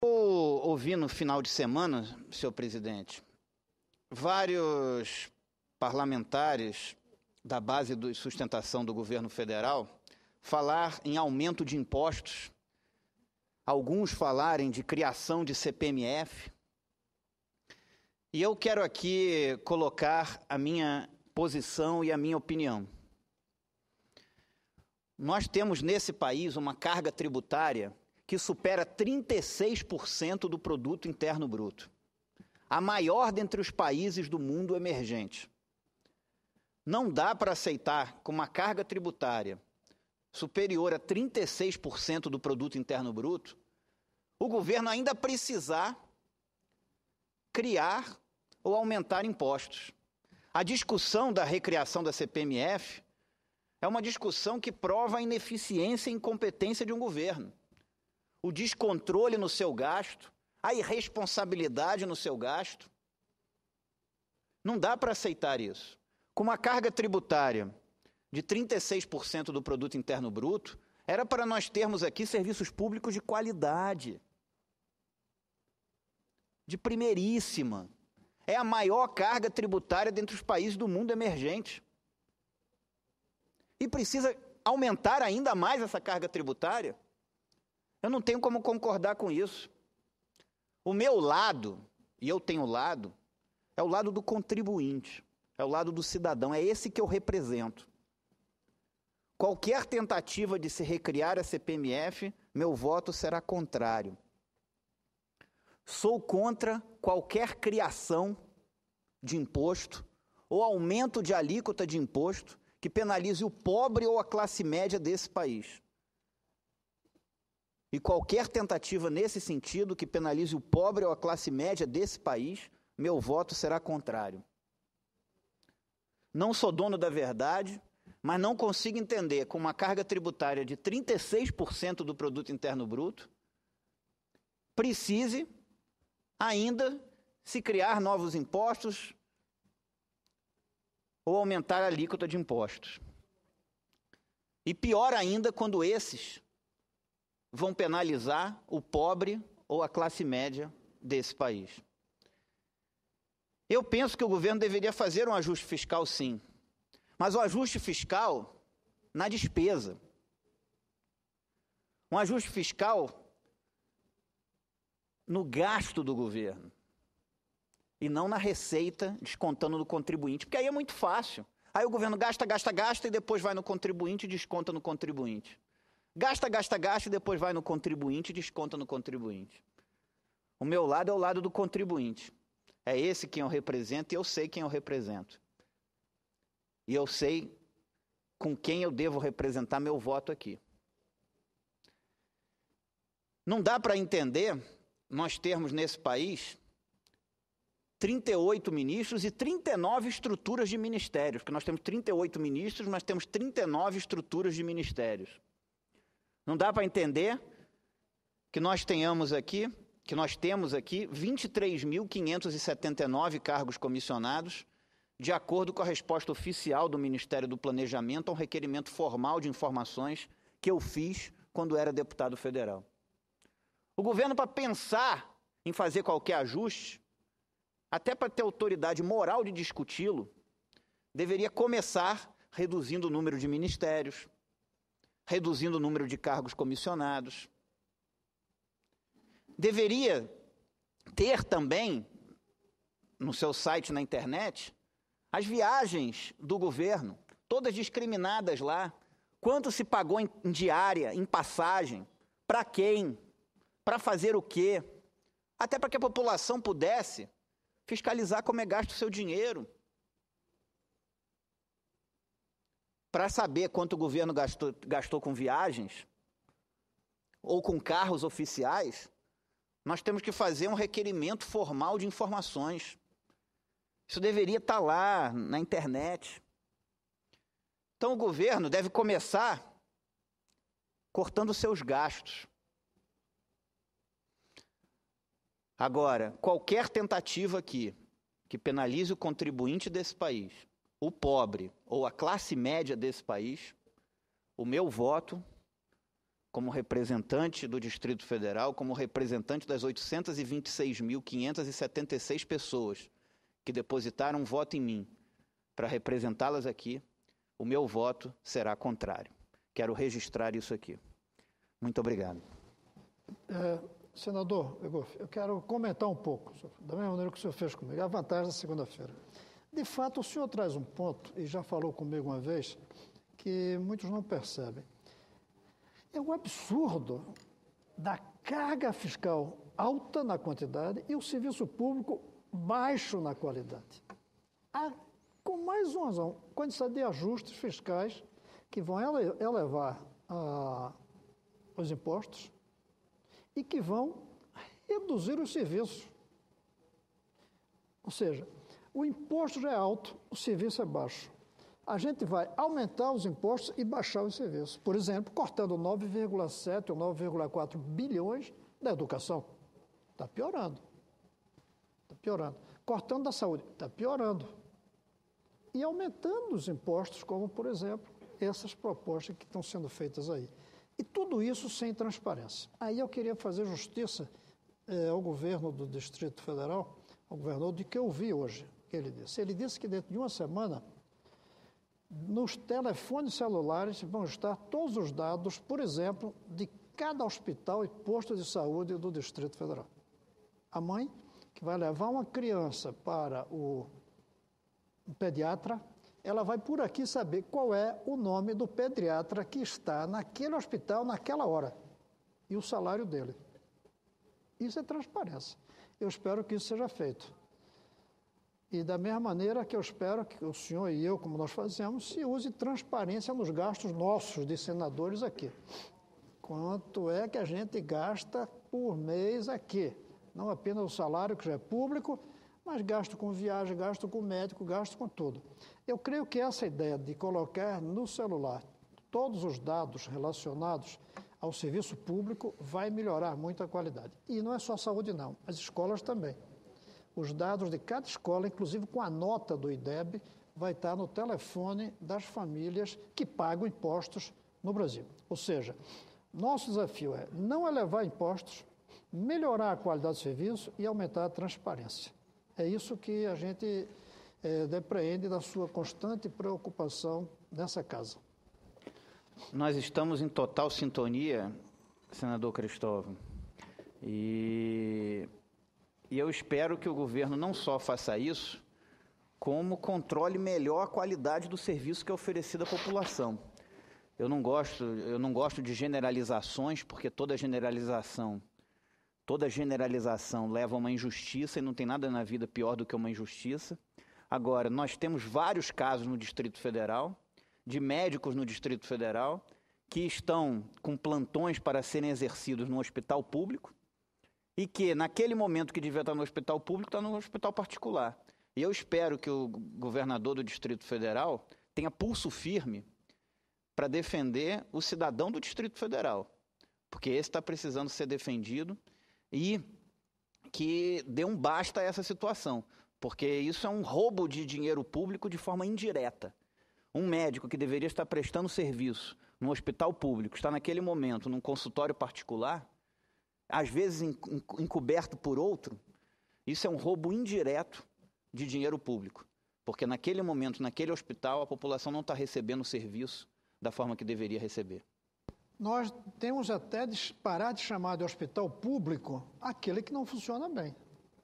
Ouvi no final de semana, senhor presidente, vários parlamentares da base de sustentação do governo federal falar em aumento de impostos, alguns falarem de criação de CPMF, e eu quero aqui colocar a minha posição e a minha opinião. Nós temos nesse país uma carga tributária que supera 36% do produto interno bruto, a maior dentre os países do mundo emergente. Não dá para aceitar com uma carga tributária superior a 36% do produto interno bruto, o governo ainda precisar criar ou aumentar impostos. A discussão da recriação da CPMF é uma discussão que prova a ineficiência e incompetência de um governo. O descontrole no seu gasto, a irresponsabilidade no seu gasto. Não dá para aceitar isso. Com uma carga tributária de 36% do produto interno bruto, era para nós termos aqui serviços públicos de qualidade, de primeiríssima. É a maior carga tributária dentre os países do mundo emergente. E precisa aumentar ainda mais essa carga tributária? Eu não tenho como concordar com isso. O meu lado, e eu tenho lado, é o lado do contribuinte, é o lado do cidadão, é esse que eu represento. Qualquer tentativa de se recriar a CPMF, meu voto será contrário. Sou contra qualquer criação de imposto ou aumento de alíquota de imposto que penalize o pobre ou a classe média desse país. E qualquer tentativa nesse sentido que penalize o pobre ou a classe média desse país, meu voto será contrário. Não sou dono da verdade, mas não consigo entender, com uma carga tributária de 36% do produto interno bruto, precise ainda se criar novos impostos ou aumentar a alíquota de impostos. E pior ainda, quando esses vão penalizar o pobre ou a classe média desse país. Eu penso que o governo deveria fazer um ajuste fiscal, sim, mas o ajuste fiscal na despesa. Um ajuste fiscal no gasto do governo e não na receita, descontando no contribuinte, porque aí é muito fácil. Aí o governo gasta e depois vai no contribuinte e desconta no contribuinte. Gasta e depois vai no contribuinte e desconta no contribuinte. O meu lado é o lado do contribuinte. É esse quem eu represento e eu sei quem eu represento. E eu sei com quem eu devo representar meu voto aqui. Não dá para entender nós termos nesse país 38 ministros e 39 estruturas de ministérios, porque nós temos 38 ministros, mas temos 39 estruturas de ministérios. Não dá para entender que nós temos aqui 23.579 cargos comissionados, de acordo com a resposta oficial do Ministério do Planejamento a um requerimento formal de informações que eu fiz quando era deputado federal. O governo, para pensar em fazer qualquer ajuste, até para ter autoridade moral de discuti-lo, deveria começar reduzindo o número de ministérios, reduzindo o número de cargos comissionados. Deveria ter também, no seu site na internet, as viagens do governo, todas discriminadas lá. Quanto se pagou em diária, em passagem, para quem, para fazer o quê? Até para que a população pudesse fiscalizar como é gasto o seu dinheiro. Para saber quanto o governo gastou com viagens ou com carros oficiais, nós temos que fazer um requerimento formal de informações. Isso deveria estar lá na internet. Então o governo deve começar cortando seus gastos. Agora, qualquer tentativa aqui que penalize o contribuinte desse país, o pobre ou a classe média desse país, o meu voto como representante do Distrito Federal, como representante das 826.576 pessoas que depositaram um voto em mim para representá-las aqui, o meu voto será contrário. Quero registrar isso aqui. Muito obrigado. Senador Egoff, eu quero comentar um pouco, da mesma maneira que o senhor fez comigo, a vantagem da segunda-feira. De fato, o senhor traz um ponto, e já falou comigo uma vez, que muitos não percebem. É o absurdo da carga fiscal alta na quantidade e o serviço público baixo na qualidade. Com mais uma razão, quantidade de ajustes fiscais que vão elevar os impostos e que vão reduzir os serviços. Ou seja, o imposto já é alto, o serviço é baixo. A gente vai aumentar os impostos e baixar os serviços. Por exemplo, cortando 9,7 ou 9,4 bilhões da educação. Está piorando. Está piorando. Cortando da saúde. Está piorando. E aumentando os impostos, como, por exemplo, essas propostas que estão sendo feitas aí. E tudo isso sem transparência. Aí eu queria fazer justiça ao governo do Distrito Federal, ao governador, de que eu vi hoje, que ele disse. Ele disse que dentro de uma semana, nos telefones celulares vão estar todos os dados, por exemplo, de cada hospital e posto de saúde do Distrito Federal. A mãe que vai levar uma criança para o pediatra, ela vai por aqui saber qual é o nome do pediatra que está naquele hospital naquela hora e o salário dele. Isso é transparência. Eu espero que isso seja feito. E da mesma maneira que eu espero que o senhor e eu, como nós fazemos, se use transparência nos gastos nossos de senadores aqui. Quanto é que a gente gasta por mês aqui? Não apenas o salário, que já é público, mas gasto com viagem, gasto com médico, gasto com tudo. Eu creio que essa ideia de colocar no celular todos os dados relacionados ao serviço público vai melhorar muito a qualidade. E não é só a saúde, não. As escolas também. Os dados de cada escola, inclusive com a nota do IDEB, vai estar no telefone das famílias que pagam impostos no Brasil. Ou seja, nosso desafio é não elevar impostos, melhorar a qualidade do serviço e aumentar a transparência. É isso que a gente depreende da sua constante preocupação nessa casa. Nós estamos em total sintonia, senador Cristóvão, e eu espero que o governo não só faça isso, como controle melhor a qualidade do serviço que é oferecido à população. Eu não gosto de generalizações, porque toda generalização leva a uma injustiça e não tem nada na vida pior do que uma injustiça. Agora, nós temos vários casos no Distrito Federal, de médicos no Distrito Federal, que estão com plantões para serem exercidos no hospital público, e que, naquele momento que devia estar no hospital público, está no hospital particular. E eu espero que o governador do Distrito Federal tenha pulso firme para defender o cidadão do Distrito Federal, porque esse está precisando ser defendido e que dê um basta a essa situação, porque isso é um roubo de dinheiro público de forma indireta. Um médico que deveria estar prestando serviço no hospital público, está naquele momento num consultório particular, às vezes encoberto por outro, isso é um roubo indireto de dinheiro público, porque naquele momento, naquele hospital, a população não está recebendo o serviço da forma que deveria receber. Nós temos até de parar de chamar de hospital público aquele que não funciona bem.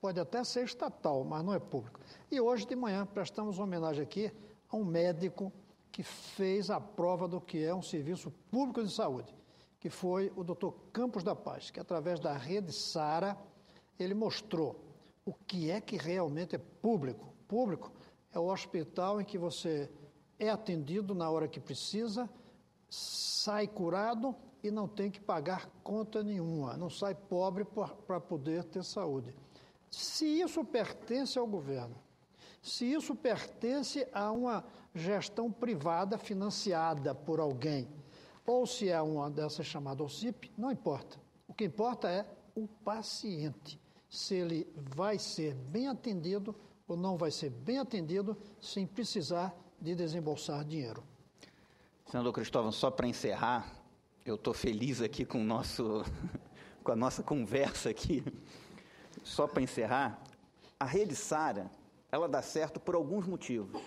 Pode até ser estatal, mas não é público. E hoje de manhã prestamos homenagem aqui a um médico que fez a prova do que é um serviço público de saúde, que foi o Dr. Campos da Paz, que através da rede Sara, ele mostrou o que é que realmente é público. Público é o hospital em que você é atendido na hora que precisa, sai curado e não tem que pagar conta nenhuma, não sai pobre para poder ter saúde. Se isso pertence ao governo, se isso pertence a uma gestão privada financiada por alguém, ou se é uma dessas chamadas OCIP, não importa. O que importa é o paciente, se ele vai ser bem atendido ou não vai ser bem atendido sem precisar de desembolsar dinheiro. Senador Cristóvão, só para encerrar, eu estou feliz aqui com, com a nossa conversa aqui. Só para encerrar, a Rede Sara, ela dá certo por alguns motivos,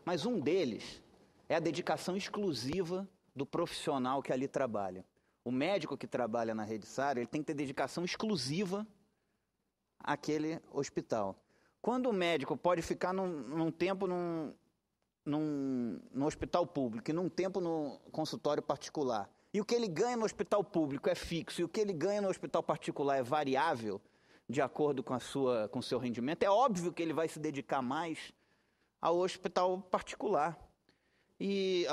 mas um deles é a dedicação exclusiva do profissional que ali trabalha. O médico que trabalha na Rede Sara, ele tem que ter dedicação exclusiva àquele hospital. Quando o médico pode ficar num tempo no hospital público e num tempo no consultório particular, e o que ele ganha no hospital público é fixo e o que ele ganha no hospital particular é variável, de acordo com o seu rendimento, é óbvio que ele vai se dedicar mais ao hospital particular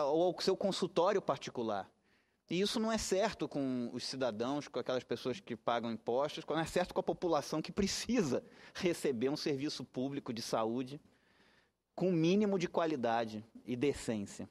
ou ao seu consultório particular. E isso não é certo com os cidadãos, com aquelas pessoas que pagam impostos, não é certo com a população que precisa receber um serviço público de saúde com o mínimo de qualidade e decência.